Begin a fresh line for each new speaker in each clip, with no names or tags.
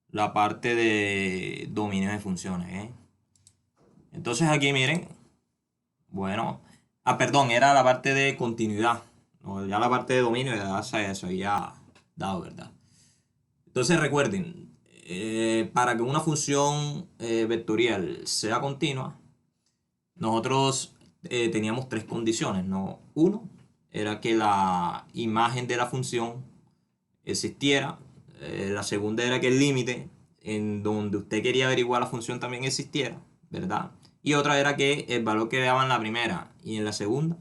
la parte de dominio de funciones, ¿eh? Entonces aquí miren, bueno, perdón, era la parte de continuidad. No, ya la parte de dominio ya se había dado, ¿verdad? Entonces recuerden, para que una función vectorial sea continua, nosotros teníamos tres condiciones, ¿no? Uno, era que la imagen de la función existiera. La segunda era que el límite en donde usted quería averiguar la función también existiera, ¿verdad? Y otra era que el valor que daba en la primera y en la segunda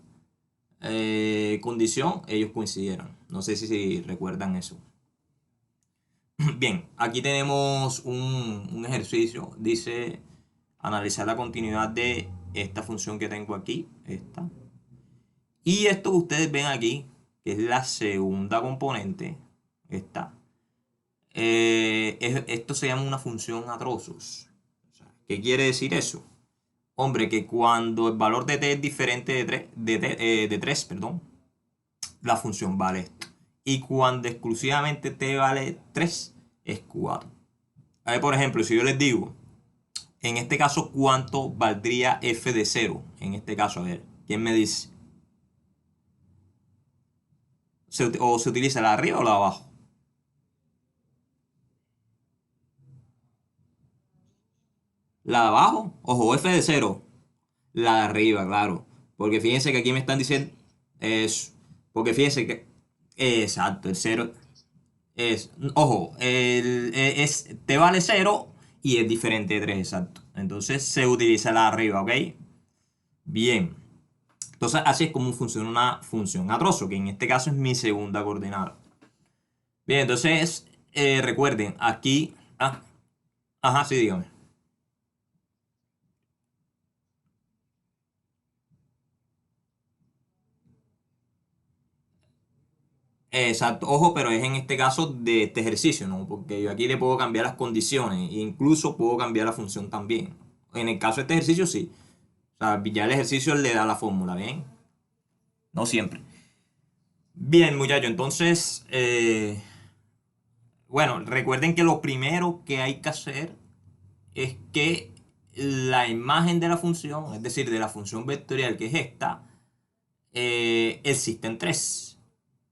condición, ellos coincidieran. No sé si recuerdan eso. Bien, aquí tenemos un ejercicio. Dice analizar la continuidad de esta función que tengo aquí, esta. Y esto que ustedes ven aquí, que es la segunda componente, esta. Esto se llama una función a trozos. O sea, ¿qué quiere decir eso? Hombre, que cuando el valor de t es diferente de 3, perdón, la función vale esto. Y cuando exclusivamente t vale 3, es 4. A ver, por ejemplo, si yo les digo, en este caso, ¿cuánto valdría f de 0? En este caso, a ver, ¿quién me dice? ¿O se utiliza la de arriba o la de abajo? La de abajo, ojo, f de 0. La de arriba, claro. Porque fíjense que aquí me están diciendo eso. Porque fíjense que. Exacto, el cero es. Ojo, te vale cero y es diferente de 3, exacto. Entonces se utiliza la de arriba, ¿ok? Bien. Entonces así es como funciona una función a trozo, que en este caso es mi segunda coordenada. Bien, entonces recuerden, aquí. Ajá, sí, dígame. Exacto, ojo, pero es en este caso de este ejercicio, ¿no? Porque yo aquí le puedo cambiar las condiciones e incluso puedo cambiar la función también. En el caso de este ejercicio, sí. O sea, ya el ejercicio le da la fórmula, ¿bien? No siempre. Bien, muchachos, entonces, bueno, recuerden que lo primero que hay que hacer es que la imagen de la función, es decir, de la función vectorial que es esta, existe en 3.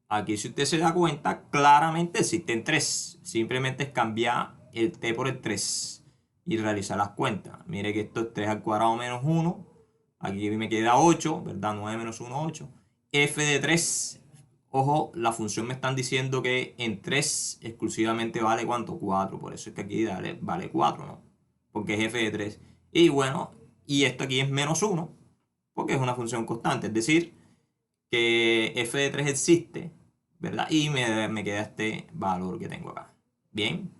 Aquí, si usted se da cuenta, claramente existen 3. Simplemente es cambiar el t por el 3 y realizar las cuentas. Mire que esto es 3 al cuadrado menos 1. Aquí me queda 8, ¿verdad? 9 menos 1, 8. F de 3. Ojo, la función me están diciendo que en 3 exclusivamente vale ¿cuánto? 4. Por eso es que aquí vale 4, ¿no? Porque es f de 3. Y bueno, y esto aquí es menos 1, porque es una función constante. Es decir, que f de 3 existe, ¿verdad? Y me queda este valor que tengo acá. Bien.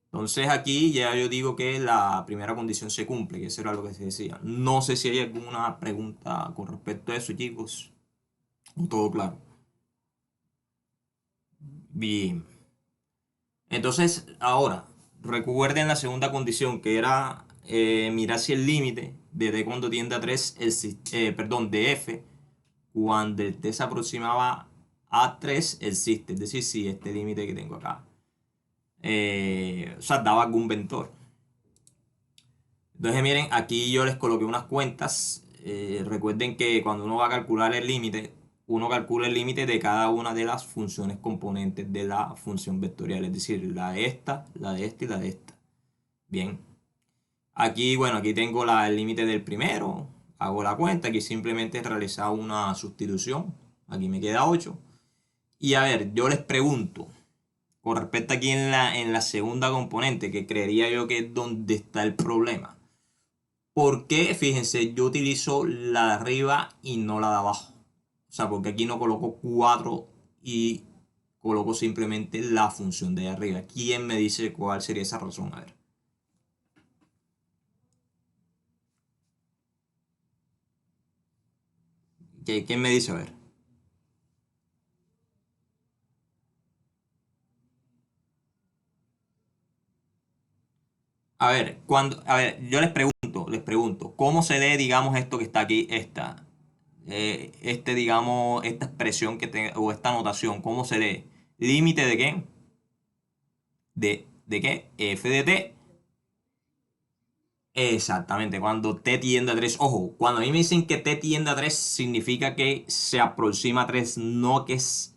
Entonces aquí ya yo digo que la primera condición se cumple, que eso era lo que se decía. No sé si hay alguna pregunta con respecto a eso, chicos. Todo claro. Bien. Entonces, ahora, recuerden la segunda condición, que era mirar si el límite de t cuando tiende a 3, perdón, de f, cuando el t se aproximaba a 3 existe. Es decir, si este límite que tengo acá, o sea, daba algún vector. Entonces, miren, aquí yo les coloqué unas cuentas. Recuerden que cuando uno va a calcular el límite, uno calcula el límite de cada una de las funciones componentes de la función vectorial, es decir, la de esta, la de esta y la de esta. Bien. Aquí, bueno, aquí tengo el límite del primero, hago la cuenta, aquí simplemente he realizado una sustitución, aquí me queda 8. Y a ver, yo les pregunto, con respecto aquí en la segunda componente, que creería yo que es donde está el problema. ¿Por qué? Fíjense, yo utilizo la de arriba y no la de abajo. O sea, porque aquí no coloco 4 y coloco simplemente la función de arriba. ¿Quién me dice cuál sería esa razón? A ver. ¿Quién me dice? A ver. A ver, yo les pregunto, ¿cómo se lee, digamos, esto que está aquí, digamos, esta expresión o esta notación, ¿cómo se lee? ¿Límite de qué? De ¿De qué? F de t. Exactamente, cuando t tiende a 3. Ojo, cuando a mí me dicen que t tiende a 3, significa que se aproxima a 3, no que es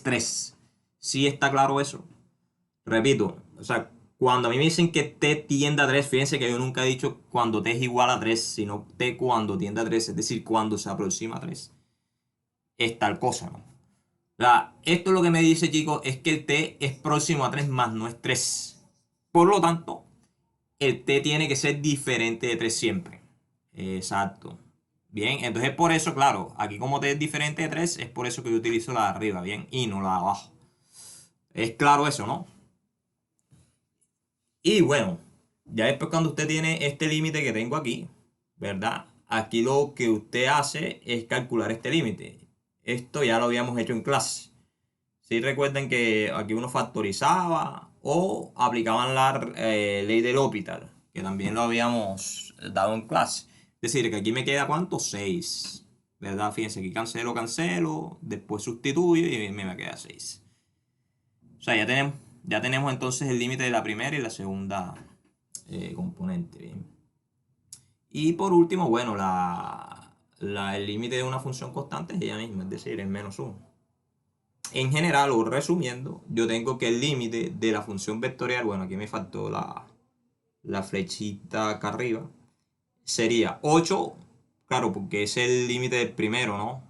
3. ¿Sí está claro eso? Repito, o sea, cuando a mí me dicen que t tiende a 3, fíjense que yo nunca he dicho cuando t es igual a 3, sino t cuando tiende a 3, es decir, cuando se aproxima a 3. Es tal cosa, ¿no? Esto lo que me dice, chicos, es que el t es próximo a 3 más no es 3. Por lo tanto, el t tiene que ser diferente de 3 siempre. Exacto. Bien, entonces por eso, claro, aquí como t es diferente de 3, es por eso que yo utilizo la de arriba, bien, y no la de abajo. Es claro eso, ¿no? Y bueno, ya después cuando usted tiene este límite que tengo aquí, ¿verdad? Aquí lo que usted hace es calcular este límite. Esto ya lo habíamos hecho en clase. Si recuerden que aquí uno factorizaba o aplicaban la ley del L'Hopital, que también lo habíamos dado en clase. Es decir, que aquí me queda ¿cuánto? 6. ¿Verdad? Fíjense, aquí cancelo, cancelo, después sustituyo y me queda 6. O sea, ya tenemos entonces el límite de la primera y la segunda componente. Bien. Y por último, bueno, el límite de una función constante es ella misma, es decir, es -1. En general, o resumiendo, yo tengo que el límite de la función vectorial, bueno, aquí me faltó la flechita acá arriba, sería 8, claro, porque es el límite del primero, ¿no?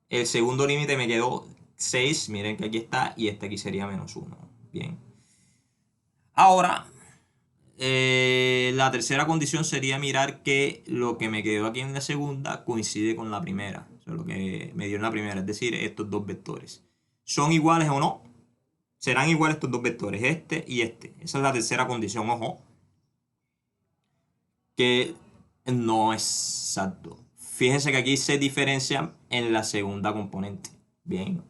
El segundo límite me quedó 6, miren que aquí está, y este aquí sería -1. Bien. Ahora, la tercera condición sería mirar que lo que me quedó aquí en la segunda coincide con la primera, o sea, lo que me dio en la primera, es decir, estos dos vectores. ¿Son iguales o no? Serán iguales estos dos vectores, este y este. Esa es la tercera condición, ojo, que no es exacto. Fíjense que aquí se diferencian en la segunda componente. Bien.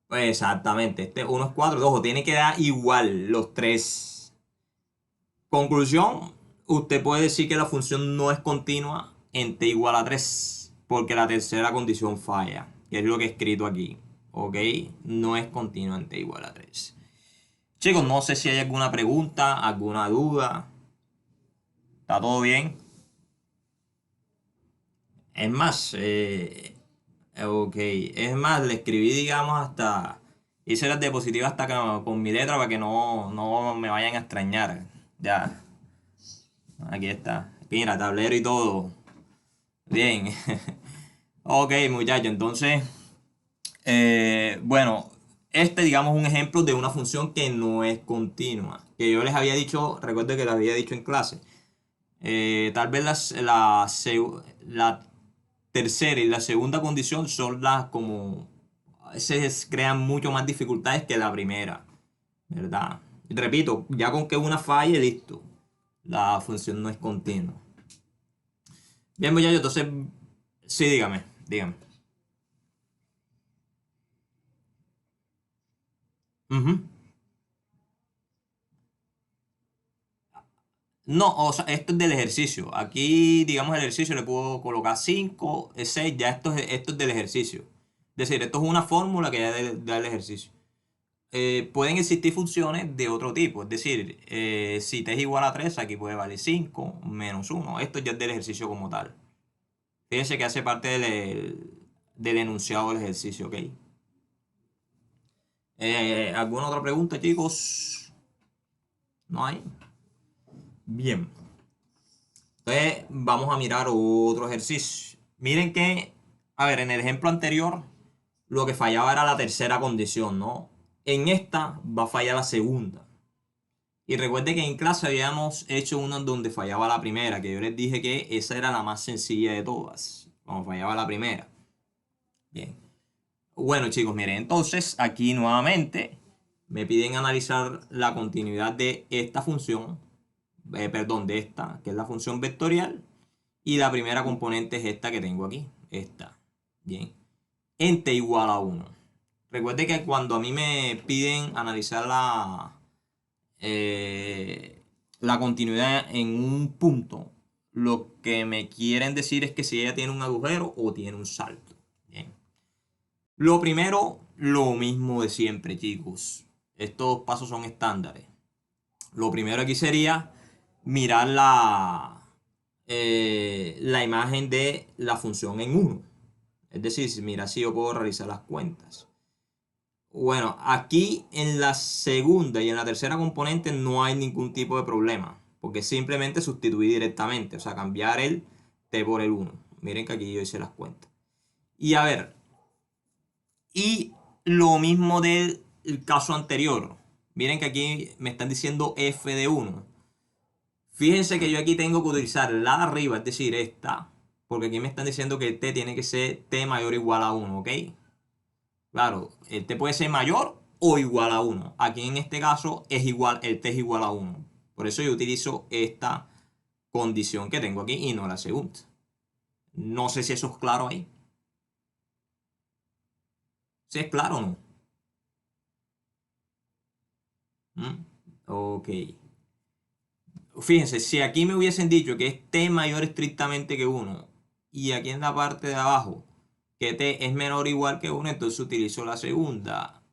Pues exactamente, este 1 es 4, ojo, tiene que dar igual los tres. Conclusión, usted puede decir que la función no es continua en t igual a 3, porque la tercera condición falla, que es lo que he escrito aquí. ¿Ok? No es continua en t igual a 3. Chicos, no sé si hay alguna pregunta, alguna duda. ¿Está todo bien? Es más, ok. Es más, le escribí, digamos, hasta. Hice las diapositivas hasta con mi letra para que no me vayan a extrañar. Ya, aquí está. Aquí, mira, tablero y todo. Bien. Ok, muchachos, entonces, bueno, digamos, un ejemplo de una función que no es continua. Que yo les había dicho, recuerdo que les había dicho en clase. Tal vez la tercera y la segunda condición son las como a veces crean mucho más dificultades que la primera, ¿verdad? Repito, ya con que una falle, listo. La función no es continua. Bien, muchachos, entonces, sí, dígame. Ujú. No, o sea, esto es del ejercicio. Aquí, digamos, el ejercicio le puedo colocar 5, 6, ya esto es del ejercicio. Es decir, esto es una fórmula que ya da el ejercicio. Pueden existir funciones de otro tipo, es decir, si t es igual a 3, aquí puede valer 5 -1. Esto ya es del ejercicio como tal. Fíjense que hace parte del enunciado del ejercicio, ¿ok? ¿Alguna otra pregunta, chicos? ¿No hay? Bien. Entonces, vamos a mirar otro ejercicio. Miren que, a ver, en el ejemplo anterior, lo que fallaba era la tercera condición, ¿no? En esta va a fallar la segunda. Y recuerde que en clase habíamos hecho uno donde fallaba la primera, que yo les dije que esa era la más sencilla de todas, cuando fallaba la primera. Bien. Bueno, chicos, miren, entonces aquí nuevamente me piden analizar la continuidad de esta función, perdón, de esta, que es la función vectorial, y la primera componente es esta que tengo aquí, esta. Bien. En t igual a 1. Recuerde que cuando a mí me piden analizar la continuidad en un punto, lo que me quieren decir es que si ella tiene un agujero o tiene un salto. Bien. Lo primero, lo mismo de siempre, chicos. Estos pasos son estándares. Lo primero aquí sería mirar la imagen de la función en 1. Es decir, mira si yo puedo realizar las cuentas. Bueno, aquí en la segunda y en la tercera componente no hay ningún tipo de problema, porque simplemente sustituí directamente, o sea, cambiar el t por el 1. Miren que aquí yo hice las cuentas. Y a ver, y lo mismo del caso anterior. Miren que aquí me están diciendo f de 1. Fíjense que yo aquí tengo que utilizar la de arriba, es decir, esta, porque aquí me están diciendo que el t tiene que ser t mayor o igual a 1, ¿ok? Claro, el t puede ser mayor o igual a 1. Aquí en este caso es igual, el t es igual a 1. Por eso yo utilizo esta condición que tengo aquí y no la segunda. No sé si eso es claro ahí. ¿Si es claro o no? Ok. Fíjense, si aquí me hubiesen dicho que es t mayor estrictamente que 1 y aquí en la parte de abajo que t es menor o igual que 1, entonces utilizo la segunda.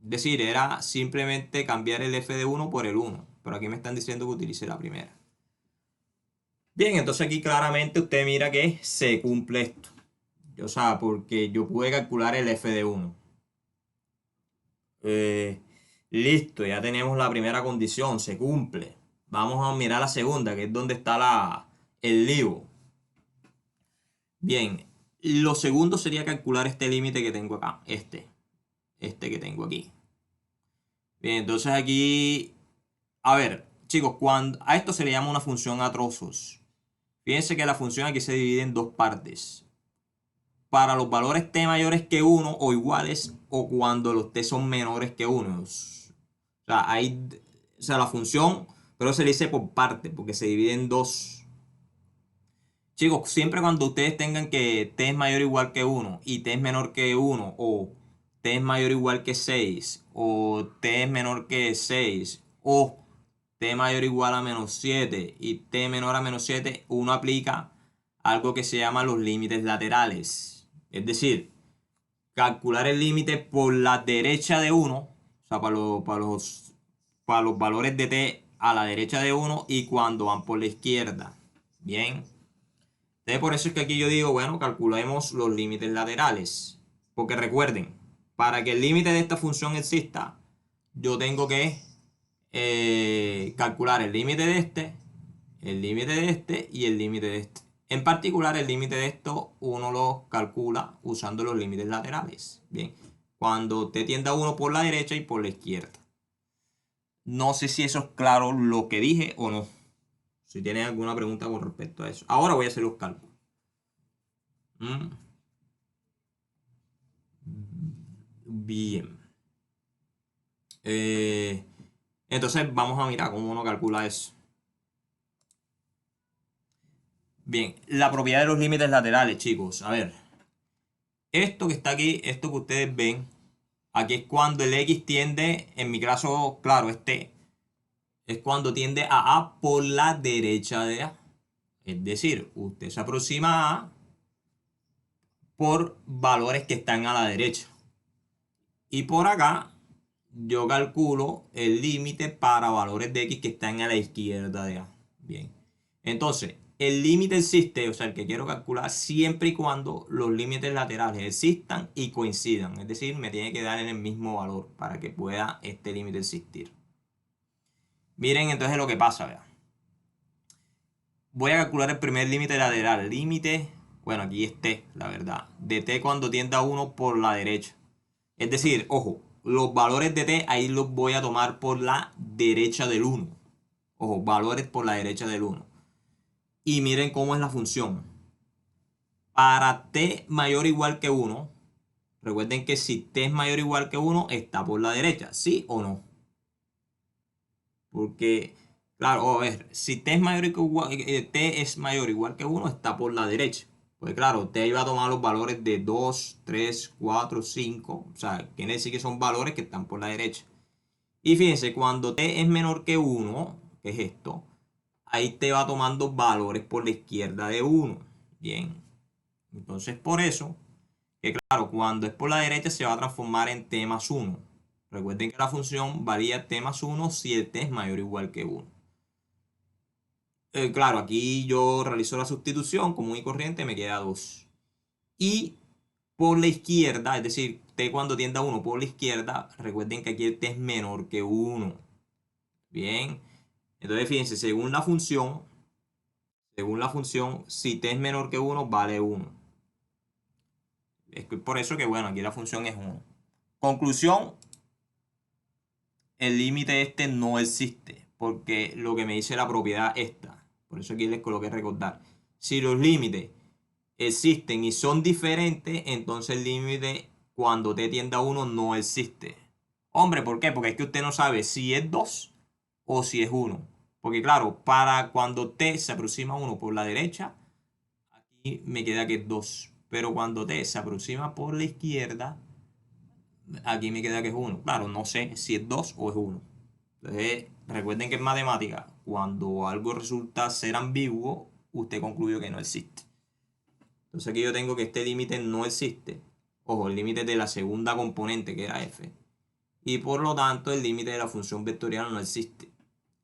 Es decir, era simplemente cambiar el f de 1 por el 1. Pero aquí me están diciendo que utilice la primera. Bien, entonces aquí claramente usted mira que se cumple esto. O sea, porque yo pude calcular el f de 1. Listo, ya tenemos la primera condición, se cumple. Vamos a mirar la segunda, que es donde está el lío. Bien, lo segundo sería calcular este límite que tengo acá, este que tengo aquí. Bien, entonces aquí, a ver, chicos, a esto se le llama una función a trozos. Fíjense que la función aquí se divide en dos partes. Para los valores t mayores que 1 o iguales, o cuando los t son menores que 1. O sea, la función, pero se le dice por parte, porque se divide en dos. Chicos, siempre cuando ustedes tengan que t es mayor o igual que 1 y t es menor que 1, o t es mayor o igual que 6, o t es menor que 6, o t mayor o igual a menos 7 y t menor a menos 7, uno aplica algo que se llama los límites laterales. Es decir, calcular el límite por la derecha de 1, o sea, para los valores de t a la derecha de 1 y cuando van por la izquierda. Bien. Entonces, por eso es que aquí yo digo, bueno, calculemos los límites laterales. Porque recuerden, para que el límite de esta función exista, yo tengo que calcular el límite de este, el límite de este y el límite de este. En particular, el límite de esto uno lo calcula usando los límites laterales. Bien, cuando te tienda uno por la derecha y por la izquierda. No sé si eso es claro lo que dije o no. Si tienen alguna pregunta con respecto a eso. Ahora voy a hacer los cálculos. Bien. Entonces vamos a mirar cómo uno calcula eso. Bien, la propiedad de los límites laterales, chicos. A ver. Esto que está aquí, esto que ustedes ven, aquí es cuando el X tiende, en mi caso, claro, este es cuando tiende a A por la derecha de A. Es decir, usted se aproxima a A por valores que están a la derecha. Y por acá yo calculo el límite para valores de X que están a la izquierda de A. Bien. Entonces, el límite existe, o sea, el que quiero calcular, siempre y cuando los límites laterales existan y coincidan. Es decir, me tiene que dar en el mismo valor para que pueda este límite existir. Miren entonces lo que pasa, vean. Voy a calcular el primer límite lateral. Límite, bueno, aquí es t, la verdad. De t cuando tienda a 1 por la derecha. Es decir, ojo, los valores de t ahí los voy a tomar por la derecha del 1. Ojo, valores por la derecha del 1. Y miren cómo es la función. Para t mayor o igual que 1, recuerden que si t es mayor o igual que 1, está por la derecha, ¿sí o no? Porque, claro, a ver, si t es mayor o igual que 1, está por la derecha. Pues claro, t iba a tomar los valores de 2, 3, 4, 5. O sea, quiere decir que son valores que están por la derecha. Y fíjense, cuando t es menor que 1, que es esto, ahí te va tomando valores por la izquierda de 1. Bien. Entonces, por eso, que claro, cuando es por la derecha se va a transformar en t más 1. Recuerden que la función varía t más 1 si el t es mayor o igual que 1. Claro, aquí yo realizo la sustitución común y corriente, me queda 2. Y por la izquierda, es decir, t cuando tiende a 1 por la izquierda, recuerden que aquí el t es menor que 1. Bien, entonces fíjense, según la función, si t es menor que 1, vale 1. Es por eso que, bueno, aquí la función es 1. Conclusión, el límite este no existe, porque lo que me dice la propiedad esta. Por eso aquí les coloqué recordar. Si los límites existen y son diferentes, entonces el límite cuando t tiende a 1 no existe. Hombre, ¿por qué? Porque es que usted no sabe si es 2 o si es 1. Porque claro, para cuando t se aproxima a 1 por la derecha, aquí me queda que es 2. Pero cuando t se aproxima por la izquierda, aquí me queda que es 1. Claro, no sé si es 2 o es 1. Entonces, recuerden que en matemática, cuando algo resulta ser ambiguo, usted concluyó que no existe. Entonces aquí yo tengo que este límite no existe. Ojo, el límite de la segunda componente que era f. Y por lo tanto el límite de la función vectorial no existe.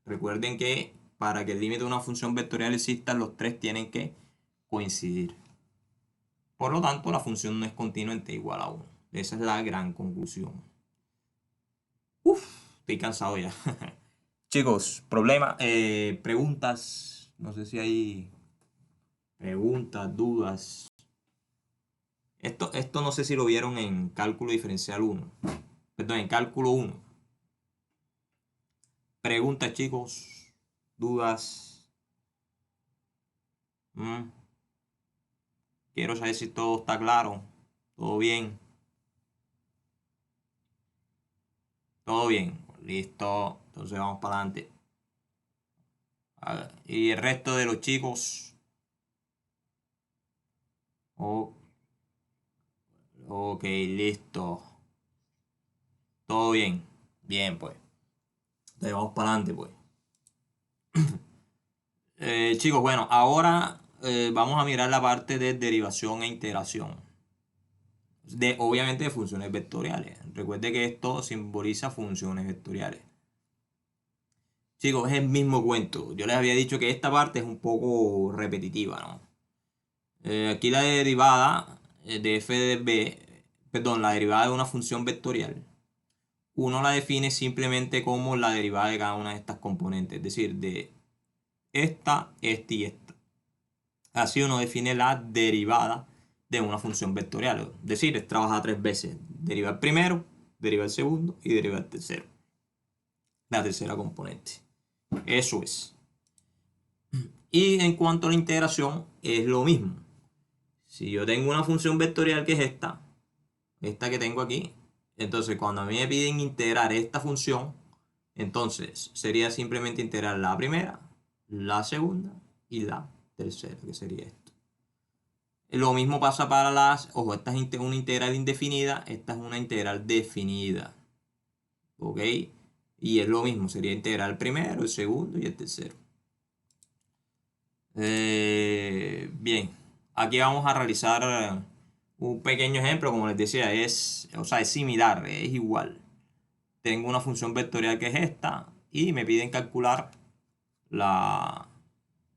Recuerden que para que el límite de una función vectorial exista, los tres tienen que coincidir. Por lo tanto, la función no es continua en t igual a 1. Esa es la gran conclusión. Estoy cansado ya. Chicos, preguntas. No sé si hay preguntas, dudas. Esto no sé si lo vieron en cálculo diferencial 1. Perdón, en cálculo 1. Preguntas, chicos. Dudas. Quiero saber si todo está claro. Todo bien. Todo bien. Listo. Entonces vamos para adelante. Y el resto de los chicos. Ok, listo. Todo bien. Bien, pues. Entonces vamos para adelante, pues. Chicos, bueno, ahora vamos a mirar la parte de derivación e integración. Obviamente de funciones vectoriales. Recuerde que esto simboliza funciones vectoriales. Chicos, es el mismo cuento. Yo les había dicho que esta parte es un poco repetitiva, ¿no? Aquí la derivada de f de b, perdón, la derivada de una función vectorial, uno la define simplemente como la derivada de cada una de estas componentes, es decir, de esta y esta. Así uno define la derivada de una función vectorial. Es decir, es trabajar tres veces. Derivar primero, derivar segundo y derivar tercero. La tercera componente. Eso es. Y en cuanto a la integración, es lo mismo. Si yo tengo una función vectorial que es esta que tengo aquí, entonces cuando a mí me piden integrar esta función, entonces sería simplemente integrar la primera, la segunda y la tercera, que sería esto. Lo mismo pasa para las, ojo, esta es una integral indefinida, esta es una integral definida. ¿Ok? Y es lo mismo, sería integrar el primero, el segundo y el tercero. Bien, aquí vamos a realizar un pequeño ejemplo, como les decía, es similar, es igual. Tengo una función vectorial que es esta y me piden calcular la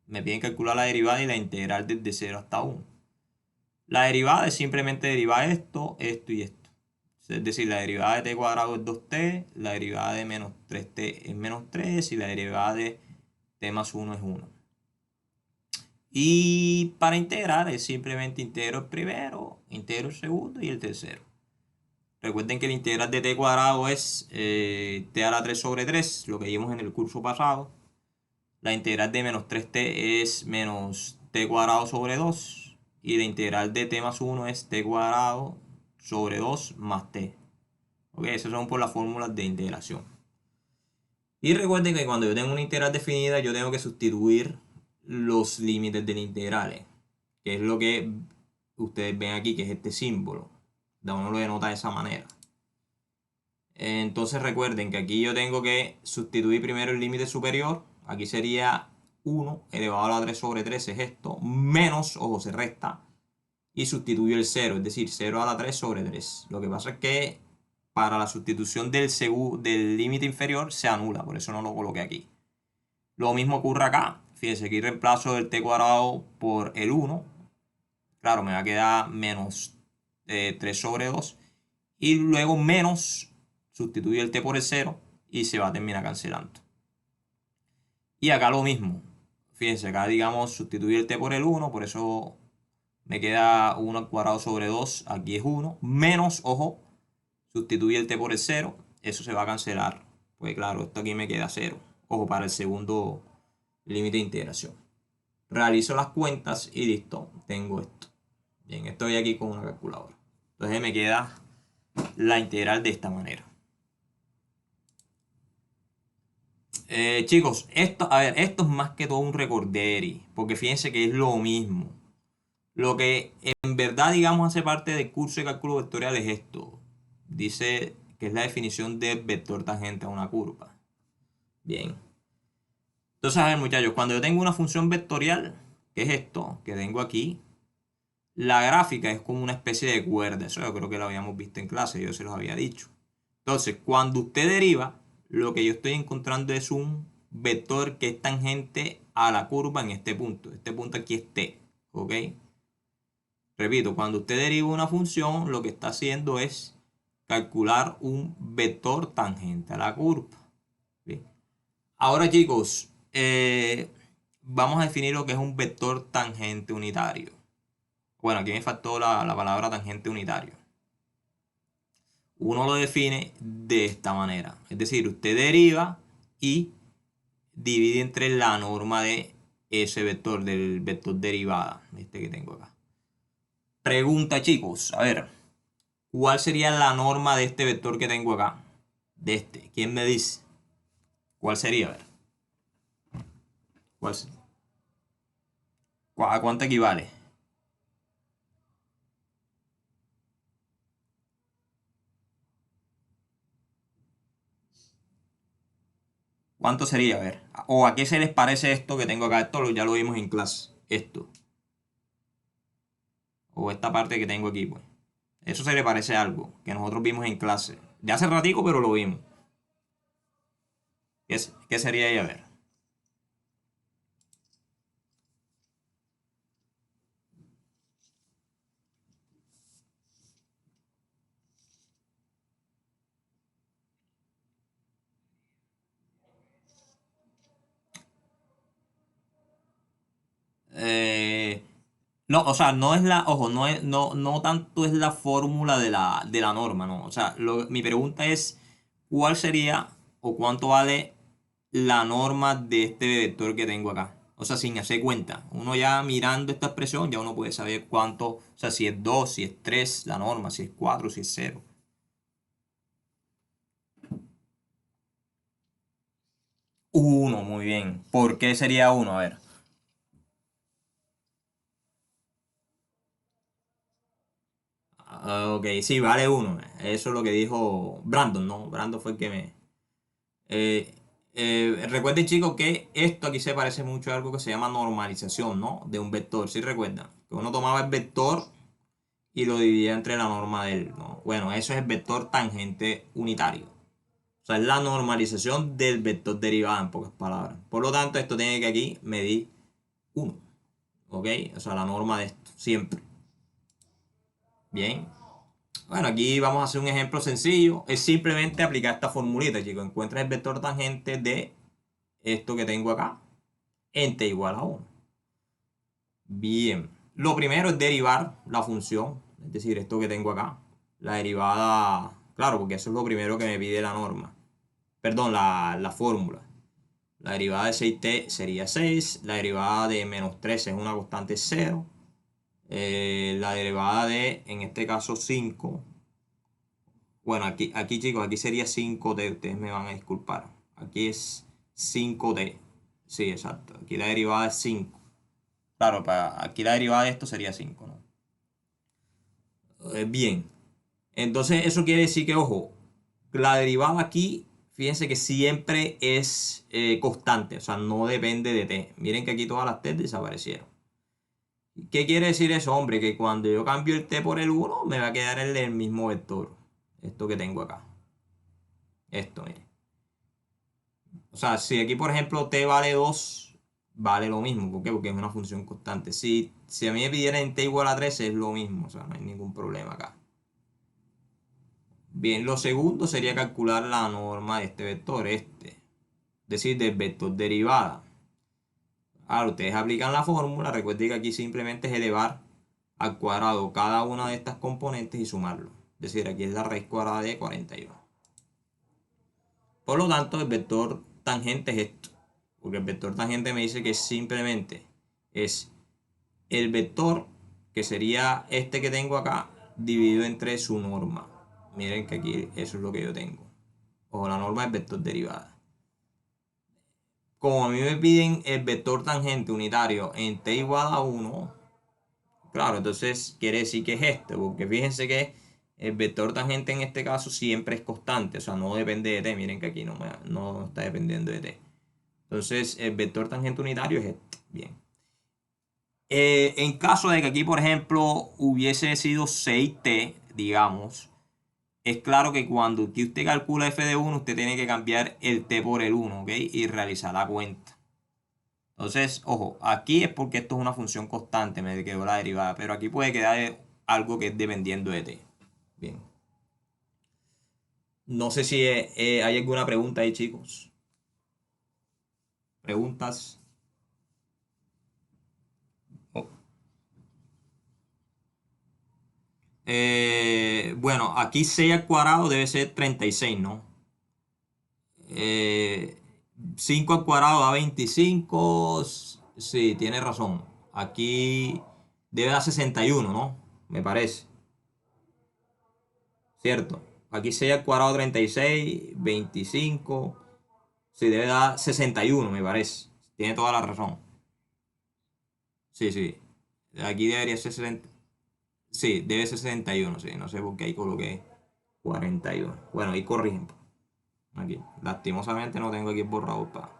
derivada y la integral desde 0 hasta 1. La derivada es simplemente derivar esto, esto y esto. Es decir, la derivada de t cuadrado es 2t, la derivada de menos 3t es menos 3 y la derivada de t más 1 es 1. Y para integrar es simplemente integro el primero, integro el segundo y el tercero. Recuerden que la integral de t cuadrado es t a la 3 sobre 3, lo que vimos en el curso pasado. La integral de menos 3t es menos t cuadrado sobre 2. Y la integral de t más 1 es t cuadrado sobre 2 más t. Ok, esas son por las fórmulas de integración. Y recuerden que cuando yo tengo una integral definida, yo tengo que sustituir los límites de la integral, que es lo que ustedes ven aquí, que es este símbolo. Uno lo denota de esa manera. Entonces recuerden que aquí yo tengo que sustituir primero el límite superior. Aquí sería 1 elevado a la 3 sobre 3 es esto, menos, ojo, se resta, y sustituyo el 0, es decir, 0 a la 3 sobre 3. Lo que pasa es que para la sustitución del límite inferior se anula, por eso no lo coloqué aquí. Lo mismo ocurre acá. Fíjense, aquí reemplazo el t cuadrado por el 1. Claro, me va a quedar menos 3 sobre 2. Y luego menos, sustituyo el t por el 0 y se va a terminar cancelando. Y acá lo mismo. Fíjense, acá digamos sustituyo el t por el 1, por eso me queda 1 al cuadrado sobre 2. Aquí es 1. Menos, ojo, sustituyo el t por el 0. Eso se va a cancelar. Pues claro, esto aquí me queda 0. Ojo, para el segundo límite de integración. Realizo las cuentas y listo, tengo esto. Bien, estoy aquí con una calculadora. Entonces me queda la integral de esta manera. Chicos, esto es más que todo un recorderi, porque fíjense que es lo mismo. Lo que en verdad, digamos, hace parte del curso de cálculo vectorial es esto. Dice que es la definición de vector tangente a una curva. Bien. Entonces, a ver, muchachos, cuando yo tengo una función vectorial, que es esto, que tengo aquí, la gráfica es como una especie de cuerda. Eso yo creo que lo habíamos visto en clase, yo se los había dicho. Entonces, cuando usted deriva, lo que yo estoy encontrando es un vector que es tangente a la curva en este punto. Este punto aquí es t, ¿ok? Repito, cuando usted deriva una función, lo que está haciendo es calcular un vector tangente a la curva. Bien. Ahora, chicos, vamos a definir lo que es un vector tangente unitario. Bueno, aquí me faltó la palabra tangente unitario. Uno lo define de esta manera. Es decir, usted deriva y divide entre la norma de ese vector, del vector derivada, este que tengo acá. Pregunta, chicos, a ver, ¿cuál sería la norma de este vector que tengo acá? De este, ¿quién me dice? ¿Cuál sería? A ver. ¿A cuánto equivale? ¿Cuánto sería? A ver. ¿O a qué se les parece esto que tengo acá? Esto ya lo vimos en clase. Esto. O esta parte que tengo aquí, pues. Eso se le parece a algo que nosotros vimos en clase. De hace ratico, pero lo vimos. ¿Qué sería ahí? A ver. No, o sea, no es ojo, no tanto es la fórmula de la norma, no. O sea, mi pregunta es, ¿cuál sería o cuánto vale la norma de este vector que tengo acá? O sea, sin hacer cuenta. Uno ya mirando esta expresión, ya uno puede saber cuánto, o sea, si es 2, si es 3 la norma, si es 4, si es 0. 1, muy bien. ¿Por qué sería 1? A ver. Ok, sí, vale 1. Eso es lo que dijo Brandon, ¿no? Brandon fue el que me... Eh, recuerden, chicos, que esto aquí se parece mucho a algo que se llama normalización, ¿no? De un vector, ¿sí recuerdan? Que uno tomaba el vector y lo dividía entre la norma de él, ¿no? Bueno, eso es el vector tangente unitario. O sea, es la normalización del vector derivado, en pocas palabras. Por lo tanto, esto tiene que aquí medir 1. ¿Ok? O sea, la norma de esto, siempre. Bien. Bueno, aquí vamos a hacer un ejemplo sencillo. Es simplemente aplicar esta formulita, chicos. Encuentra el vector tangente de esto que tengo acá en t igual a 1. Bien. Lo primero es derivar la función, es decir, esto que tengo acá. La derivada, claro, porque eso es lo primero que me pide la norma. Perdón, la fórmula. La derivada de 6t sería 6. La derivada de menos 13 es una constante 0. La derivada de, en este caso, 5. Bueno, aquí chicos, aquí sería 5t. Ustedes me van a disculpar. Aquí es 5t. Sí, exacto. Aquí la derivada es 5. Claro, aquí la derivada de esto sería 5, ¿no? Bien. Entonces, eso quiere decir que, ojo, la derivada aquí, fíjense que siempre es constante, o sea, no depende de t. Miren que aquí todas las t desaparecieron. ¿Qué quiere decir eso, hombre? Que cuando yo cambio el t por el 1, me va a quedar el mismo vector. Esto que tengo acá. esto, mire. O sea, si aquí, por ejemplo, t vale 2, vale lo mismo. ¿Por qué? Porque es una función constante. Si a mí me pidieran t igual a 13, es lo mismo. O sea, no hay ningún problema acá. Bien, lo segundo sería calcular la norma de este vector, es decir, del vector derivada. Ahora, ustedes aplican la fórmula. Recuerden que aquí simplemente es elevar al cuadrado cada una de estas componentes y sumarlo. Es decir, aquí es la raíz cuadrada de 41. Por lo tanto, el vector tangente es esto. Porque el vector tangente me dice que simplemente es el vector, que sería este que tengo acá, dividido entre su norma. Miren que aquí eso es lo que yo tengo. O la norma del vector derivada. Como a mí me piden el vector tangente unitario en t igual a 1, claro, entonces quiere decir que es este, porque fíjense que el vector tangente en este caso siempre es constante, o sea, no depende de t, miren que aquí no está dependiendo de t. Entonces, el vector tangente unitario es este, bien. En caso de que aquí, por ejemplo, hubiese sido 6t, digamos, es claro que cuando aquí usted calcula f de 1, usted tiene que cambiar el t por el 1, ¿ok? Y realizar la cuenta. Entonces, ojo, aquí es porque esto es una función constante, me quedó la derivada, pero aquí puede quedar algo que es dependiendo de t. Bien. No sé si hay alguna pregunta ahí, chicos. ¿Preguntas? Oh. Bueno, aquí 6 al cuadrado debe ser 36, ¿no? 5 al cuadrado da 25. Sí, tiene razón. Aquí debe dar 61, ¿no? Me parece. ¿Cierto? Aquí 6 al cuadrado 36, 25. Sí, debe dar 61, me parece. Tiene toda la razón. Sí, sí. Aquí debería ser 60. Sí, debe ser 61, sí. No sé por qué ahí coloqué 41. Bueno, ahí corrigen. Aquí. Lastimosamente no tengo aquí el borrador para.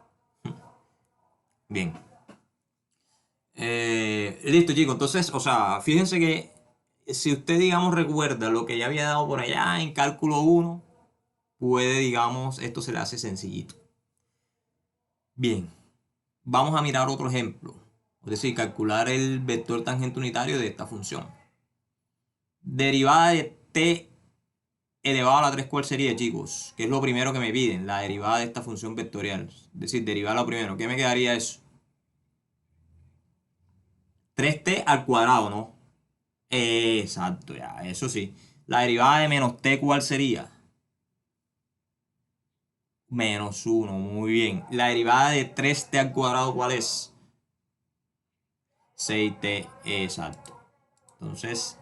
Bien. Listo, chicos. Entonces, o sea, fíjense que si usted, digamos, recuerda lo que ya había dado por allá en cálculo 1, puede, digamos, esto se le hace sencillito. Bien. Vamos a mirar otro ejemplo. Es decir, calcular el vector tangente unitario de esta función. Derivada de t elevado a la 3, ¿cuál sería, chicos? Que es lo primero que me piden, la derivada de esta función vectorial. Es decir, derivada lo primero. ¿Qué me quedaría eso? 3t al cuadrado, ¿no? Exacto, ya, eso sí. La derivada de menos t, ¿cuál sería? Menos 1, muy bien. La derivada de 3t al cuadrado, ¿cuál es? 6t, exacto. Entonces,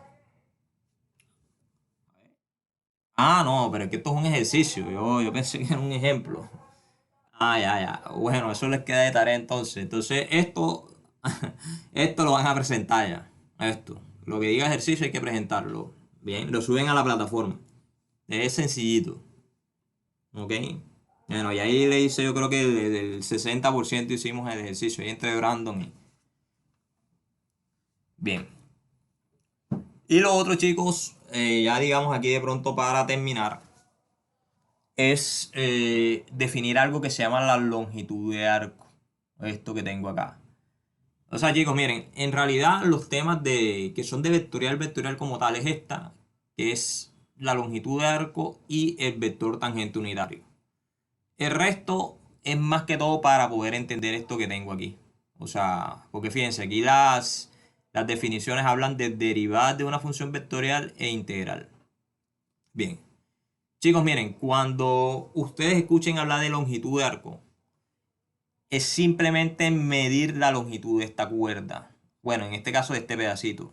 no, pero es que esto es un ejercicio. Yo pensé que era un ejemplo. Ya, ya. Bueno, eso les queda de tarea entonces. Entonces, esto, esto lo van a presentar ya. Esto. Lo que diga ejercicio hay que presentarlo. Bien, lo suben a la plataforma. Es sencillito. ¿Ok? Bueno, y ahí le hice, yo creo que del 60% hicimos el ejercicio ahí entre Brandon y. Bien. Y lo otro, chicos, ya digamos aquí de pronto para terminar, es definir algo que se llama la longitud de arco. Esto que tengo acá. O sea, chicos, miren, en realidad los temas que son de vectorial como tal es esta, que es la longitud de arco y el vector tangente unitario. El resto es más que todo para poder entender esto que tengo aquí. O sea, porque fíjense, aquí las definiciones hablan de derivadas de una función vectorial e integral. Bien. Chicos, miren, cuando ustedes escuchen hablar de longitud de arco, es simplemente medir la longitud de esta cuerda. Bueno, en este caso de este pedacito.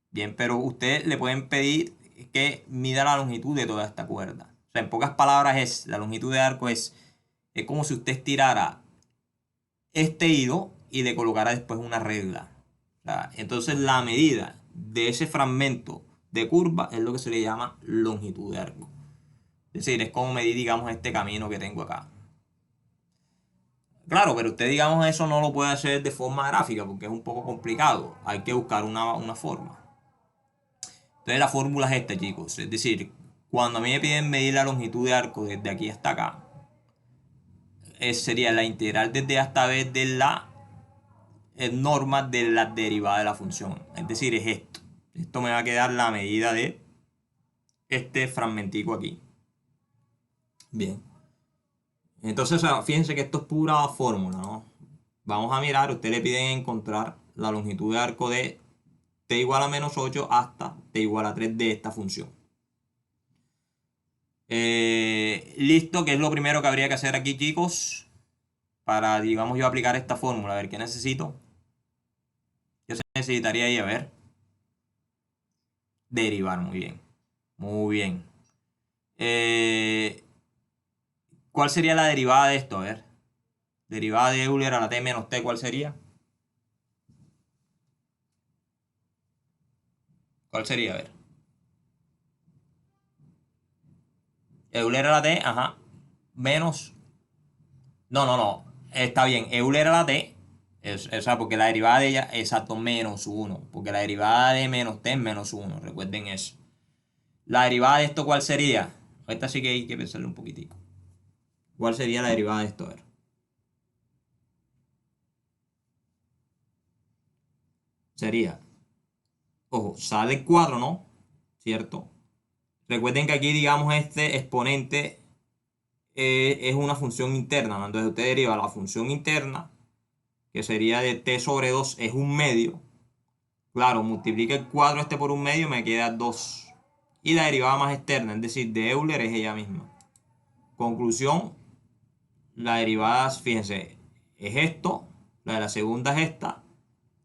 Bien, pero ustedes le pueden pedir que mida la longitud de toda esta cuerda. O sea, en pocas palabras la longitud de arco es como si usted estirara este hilo y le colocara después una regla. O sea, entonces la medida de ese fragmento de curva es lo que se le llama longitud de arco. Es decir, es como medir, digamos, este camino que tengo acá. Claro, pero usted, digamos, eso no lo puede hacer de forma gráfica porque es un poco complicado. Hay que buscar una forma. Entonces la fórmula es esta, chicos. Es decir, cuando a mí me piden medir la longitud de arco desde aquí hasta acá, sería la integral desde hasta b de la norma de la derivada de la función. Es decir, es esto. Esto me va a quedar la medida de este fragmentico aquí. Bien. Entonces, fíjense que esto es pura fórmula, ¿no? Vamos a mirar, usted le piden encontrar la longitud de arco de t igual a menos 8 hasta t igual a 3 de esta función. Listo, ¿qué es lo primero que habría que hacer aquí, chicos? Para, digamos, yo aplicar esta fórmula. A ver, ¿qué necesito? ¿Qué se necesitaría ahí? A ver. Derivar, muy bien. Muy bien. ¿Cuál sería la derivada de esto? A ver. Derivada de Euler a la t menos t, ¿cuál sería? ¿Cuál sería? A ver. Euler a la t, ajá. Menos. No, no, no. Está bien. Euler a la t. O sea, porque la derivada de ella, exacto, menos 1. Porque la derivada de menos t es menos 1. Recuerden eso. La derivada de esto, ¿cuál sería? Esta sí que hay que pensarle un poquitico. ¿Cuál sería la derivada de esto? A ver. Sería, ojo, sale 4, ¿no? ¿Cierto? Recuerden que aquí, digamos, este exponente es una función interna, ¿no? Entonces usted deriva la función interna, que sería de t sobre 2, es un medio. Claro, multiplica el 4 este por un medio, me queda 2. Y la derivada más externa, es decir, de Euler es ella misma. Conclusión, la derivada, fíjense, es esto, la de la segunda es esta,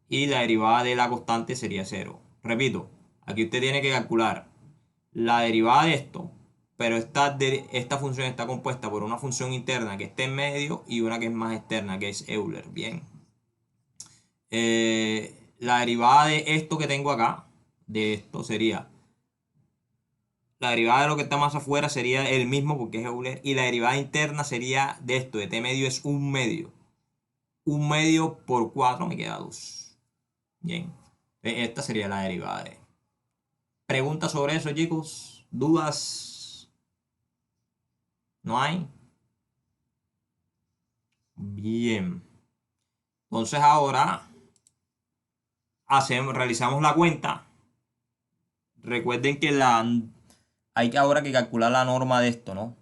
y la derivada de la constante sería 0. Repito, aquí usted tiene que calcular la derivada de esto, pero esta función está compuesta por una función interna que está en medio y una que es más externa, que es Euler. Bien. La derivada de esto que tengo acá, de esto sería, la derivada de lo que está más afuera sería el mismo porque es Euler, y la derivada interna sería de esto, de t medio es un medio. Un medio por 4 me queda 2. Bien. Esta sería la derivada de. ¿Preguntas sobre eso, chicos? ¿Dudas? ¿No hay? Bien. Entonces ahora realizamos la cuenta. Recuerden que hay que ahora que calcular la norma de esto, ¿no?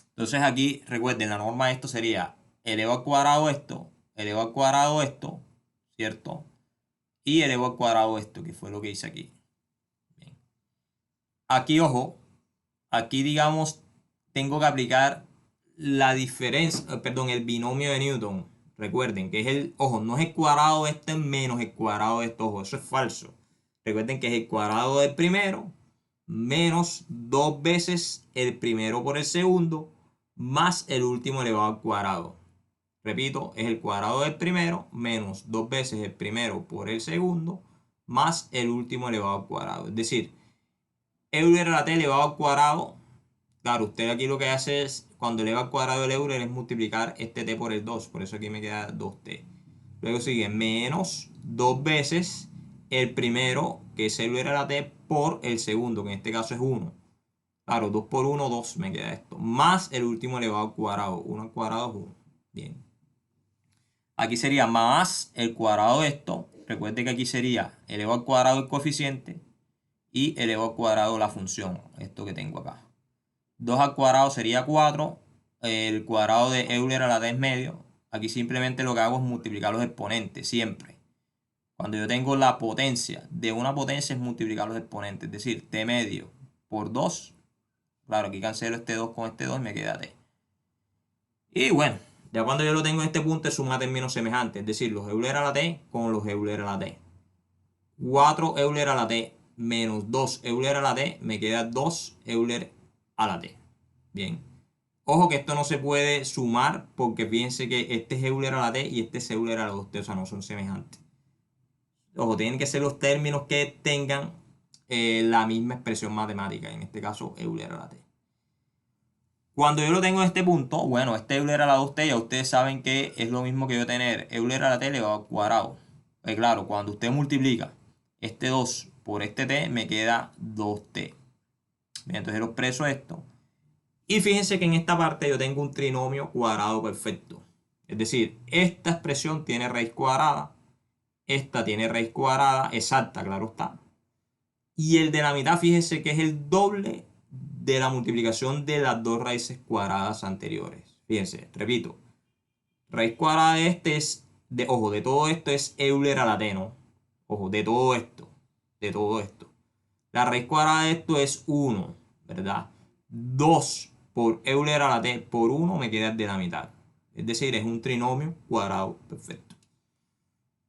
Entonces aquí, recuerden, la norma de esto sería elevado al cuadrado esto, elevado al cuadrado esto, ¿cierto? Y elevado al cuadrado esto, que fue lo que hice aquí. Bien. Aquí, ojo, aquí digamos, tengo que aplicar la diferencia, perdón, el binomio de Newton. Recuerden que es ojo, no es el cuadrado este menos el cuadrado de esto, ojo, eso es falso. Recuerden que es el cuadrado del primero menos 2 veces el primero por el segundo más el último elevado al cuadrado. Repito, es el cuadrado del primero menos 2 veces el primero por el segundo más el último elevado al cuadrado. Es decir, Euler a la t elevado al cuadrado. Claro, usted aquí lo que hace es, cuando eleva al cuadrado el Euler, es multiplicar este t por el 2. Por eso aquí me queda 2t. Luego sigue menos 2 veces el primero, que es Euler a la t, por el segundo, que en este caso es 1. Claro, 2 por 1, 2 me queda esto. Más el último elevado al cuadrado. 1 al cuadrado es 1. Bien. Aquí sería más el cuadrado de esto. Recuerde que aquí sería elevado al cuadrado el coeficiente y elevado al cuadrado la función. Esto que tengo acá. 2 al cuadrado sería 4. El cuadrado de Euler a la t es medio. Aquí simplemente lo que hago es multiplicar los exponentes, siempre. Cuando yo tengo la potencia de una potencia es multiplicar los exponentes. Es decir, t medio por 2. Claro, aquí cancelo este 2 con este 2 y me queda t. Y bueno, ya cuando yo lo tengo en este punto es suma términos semejantes. Es decir, los Euler a la t con los Euler a la t. 4 Euler a la t menos 2 Euler a la t me queda 2 Euler a la t. Bien. Ojo que esto no se puede sumar porque fíjense que este es Euler a la t y este es Euler a la 2t, o sea, no son semejantes. Ojo, tienen que ser los términos que tengan la misma expresión matemática, en este caso Euler a la t. Cuando yo lo tengo en este punto, bueno, este Euler a la 2t ya ustedes saben que es lo mismo que yo tener Euler a la t elevado al cuadrado. Claro, cuando usted multiplica este 2 por este t me queda 2t. Bien, entonces lo expreso esto. Y fíjense que en esta parte yo tengo un trinomio cuadrado perfecto. Es decir, esta expresión tiene raíz cuadrada, esta tiene raíz cuadrada exacta, claro está. Y el de la mitad, fíjense que es el doble de la multiplicación de las dos raíces cuadradas anteriores. Fíjense, repito, raíz cuadrada de este es, ojo, de todo esto es Euler a la t, ¿no? Ojo, de todo esto, de todo esto. La raíz cuadrada de esto es 1, ¿verdad? 2 por Euler a la t por 1 me queda el de la mitad. Es decir, es un trinomio cuadrado perfecto.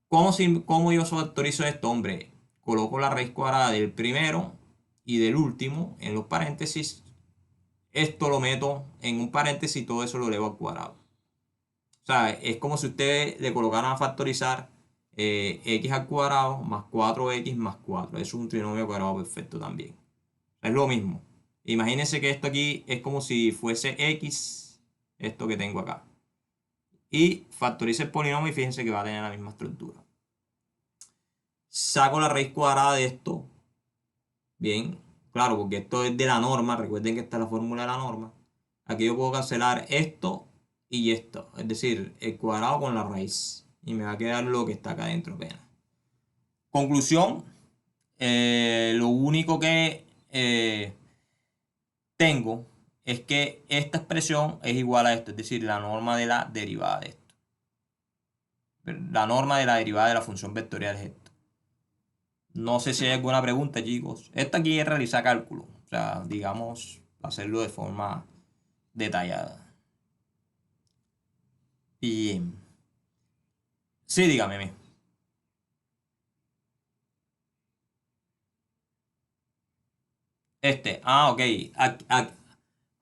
¿Cómo yo factorizo esto? Hombre, coloco la raíz cuadrada del primero y del último en los paréntesis. Esto lo meto en un paréntesis y todo eso lo elevo al cuadrado. O sea, es como si ustedes le colocaran a factorizar x al cuadrado más 4x más 4. Es un trinomio cuadrado perfecto también. Es lo mismo. Imagínense que esto aquí es como si fuese x, esto que tengo acá. Y factorice el polinomio y fíjense que va a tener la misma estructura. Saco la raíz cuadrada de esto. Bien, claro, porque esto es de la norma. Recuerden que esta es la fórmula de la norma. Aquí yo puedo cancelar esto y esto. Es decir, el cuadrado con la raíz. Y me va a quedar lo que está acá adentro apenas. Conclusión. Lo único que tengo es que esta expresión es igual a esto. Es decir, la norma de la derivada de esto. La norma de la derivada de la función vectorial es esto. No sé si hay alguna pregunta, chicos. Esto aquí es realizar cálculo. O sea, digamos, hacerlo de forma detallada. Y sí, dígame. Ok.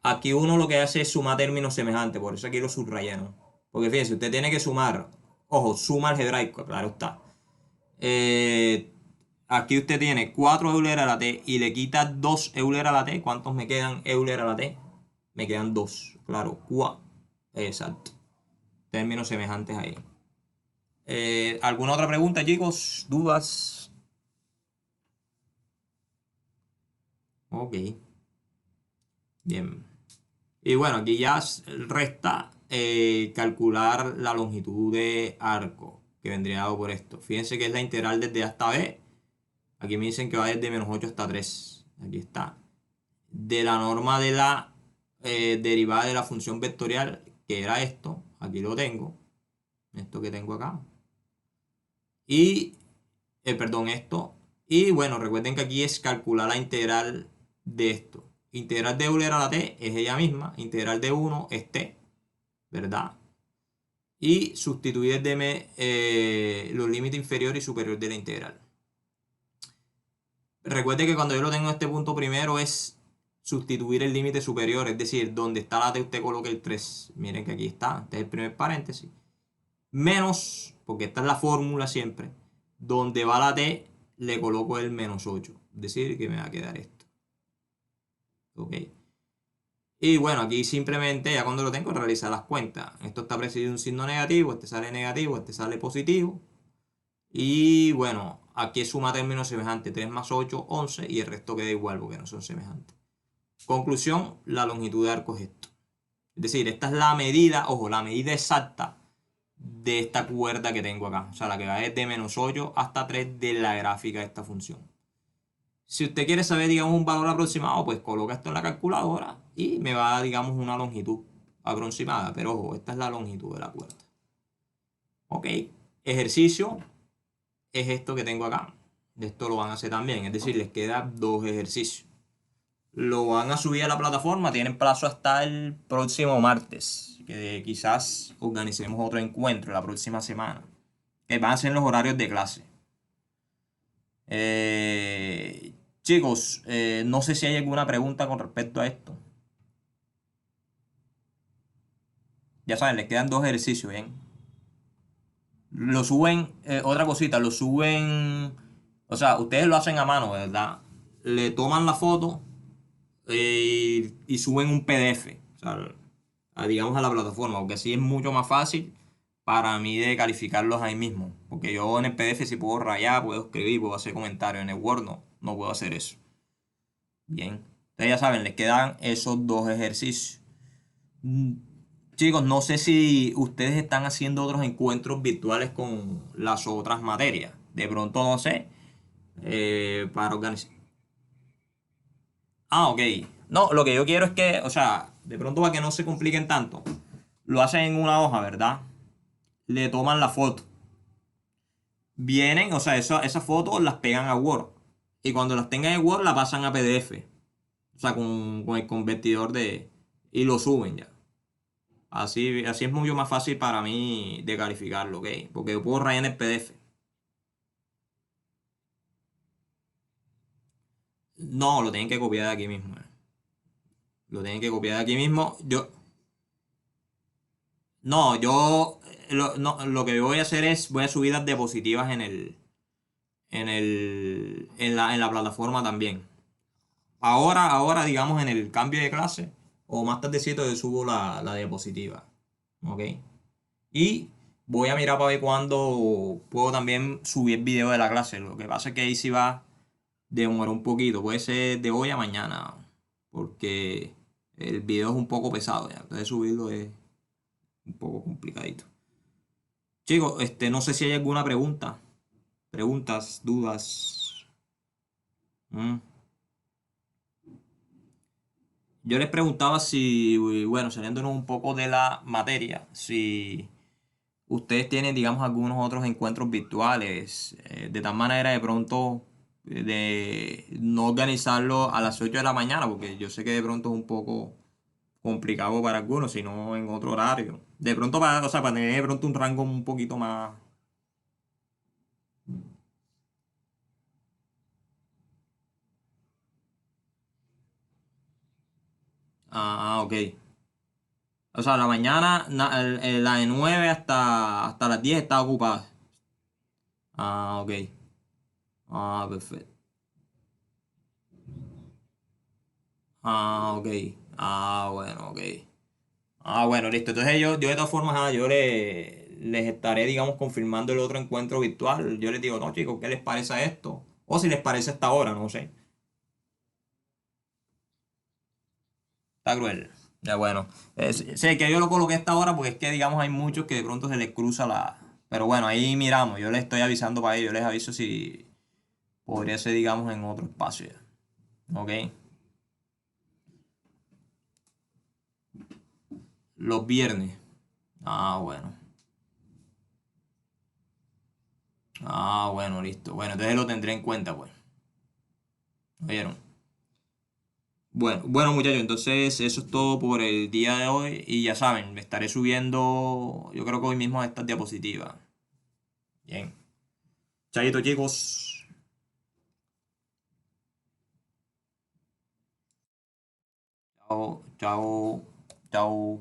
Aquí uno lo que hace es sumar términos semejantes, por eso aquí lo subrayé, ¿no? Porque fíjense, usted tiene que sumar, ojo, suma algebraica, claro está. Aquí usted tiene 4 Euler a la t y le quita 2 Euler a la t. ¿Cuántos me quedan Euler a la t? Me quedan 2, claro, exacto. Términos semejantes ahí. ¿Alguna otra pregunta, chicos? ¿Dudas? Ok. Bien. Y bueno, aquí ya resta calcular la longitud de arco que vendría dado por esto. Fíjense que es la integral desde A hasta B. Aquí me dicen que va desde menos 8 hasta 3. Aquí está. De la norma de la derivada de la función vectorial, que era esto. Aquí lo tengo. Esto que tengo acá. Y, perdón, esto. Y bueno, recuerden que aquí es calcular la integral de esto. Integral de Euler a la t es ella misma. Integral de 1 es t, ¿verdad? Y sustituir los límites inferior y superior de la integral. Recuerde que cuando yo lo tengo en este punto primero es sustituir el límite superior, es decir, donde está la t usted coloca el 3. Miren que aquí está, este es el primer paréntesis. Menos, porque esta es la fórmula siempre, donde va la t le coloco el menos 8. Es decir, que me va a quedar esto. Ok. Y bueno, aquí simplemente ya cuando lo tengo realizar las cuentas. Esto está precedido de un signo negativo, este sale negativo, este sale positivo. Y bueno, aquí suma términos semejantes, 3 más 8, 11 y el resto queda igual porque no son semejantes. Conclusión, la longitud de arco es esto. Es decir, esta es la medida, ojo, la medida exacta de esta cuerda que tengo acá. O sea, la que va desde menos 8 hasta 3 de la gráfica de esta función. Si usted quiere saber, digamos, un valor aproximado, pues coloca esto en la calculadora y me va a dar, digamos, una longitud aproximada. Pero ojo, esta es la longitud de la cuerda. Ok, ejercicio es esto que tengo acá. De esto lo van a hacer también, es decir, les quedan 2 ejercicios. Lo van a subir a la plataforma, tienen plazo hasta el próximo martes, que quizás organicemos otro encuentro la próxima semana. Que van a ser los horarios de clase. Chicos, no sé si hay alguna pregunta con respecto a esto. Ya saben, les quedan 2 ejercicios, ¿bien? Lo suben, otra cosita, lo suben, o sea, ustedes lo hacen a mano, ¿verdad? Le toman la foto y suben un PDF, o sea, digamos a la plataforma, porque así es mucho más fácil para mí de calificarlos ahí mismo. Porque yo en el PDF sí puedo rayar, puedo escribir, puedo hacer comentarios. En el Word no puedo hacer eso. Bien. Ustedes ya saben, les quedan esos dos ejercicios. Mm, Chicos, no sé si ustedes están haciendo otros encuentros virtuales con las otras materias. De pronto, no sé, para organizar. Ah, ok. No, lo que yo quiero es que, o sea, de pronto para que no se compliquen tanto, lo hacen en una hoja, ¿verdad? Le toman la foto. Vienen, o sea, esas fotos las pegan a Word. Y cuando las tengan en Word, la pasan a PDF. O sea, con el convertidor de... Y lo suben ya. Así es mucho más fácil para mí de calificarlo, ¿ok? Porque yo puedo rayar en el PDF. No, lo tienen que copiar de aquí mismo. Lo tienen que copiar de aquí mismo. No, lo que voy a hacer es, voy a subir las diapositivas en la plataforma también. Ahora, digamos, en el cambio de clase, o más tardecito, yo subo la diapositiva. ¿Ok? Y voy a mirar para ver cuándo puedo también subir video de la clase. Lo que pasa es que ahí sí va a demorar un poquito. Puede ser de hoy a mañana. Porque el video es un poco pesado ya. Entonces subirlo es un poco complicadito. Chicos, no sé si hay alguna pregunta. Preguntas, dudas. Mm. Yo les preguntaba si, bueno, saliéndonos un poco de la materia, si ustedes tienen, digamos, algunos otros encuentros virtuales, de tal manera de pronto de no organizarlo a las 8 de la mañana, porque yo sé que de pronto es un poco complicado para algunos, sino en otro horario. De pronto para, o sea, para tener de pronto un rango un poquito más. Ok. O sea, la mañana, la de 9 hasta las 10 está ocupada. Ok. Perfecto. Ok. Bueno, ok. Bueno, listo. Entonces yo de todas formas, yo les estaré, digamos, confirmando el otro encuentro virtual. Yo les digo, no, chicos, ¿qué les parece a esto? O si les parece hasta ahora, no sé. Está cruel. Ya bueno. Sé que yo lo coloqué hasta ahora porque es que, digamos, hay muchos que de pronto se les cruza la... Pero bueno, ahí miramos. Yo les estoy avisando para ellos. Yo les aviso si podría ser, digamos, en otro espacio. ¿Ok? Los viernes. Bueno. Bueno, listo. Bueno, entonces lo tendré en cuenta, pues. ¿Oyeron? Bueno, muchachos, entonces eso es todo por el día de hoy. Y ya saben, me estaré subiendo, yo creo que hoy mismo estas diapositivas. Bien. Chaito, chicos. Chao, chao, chao.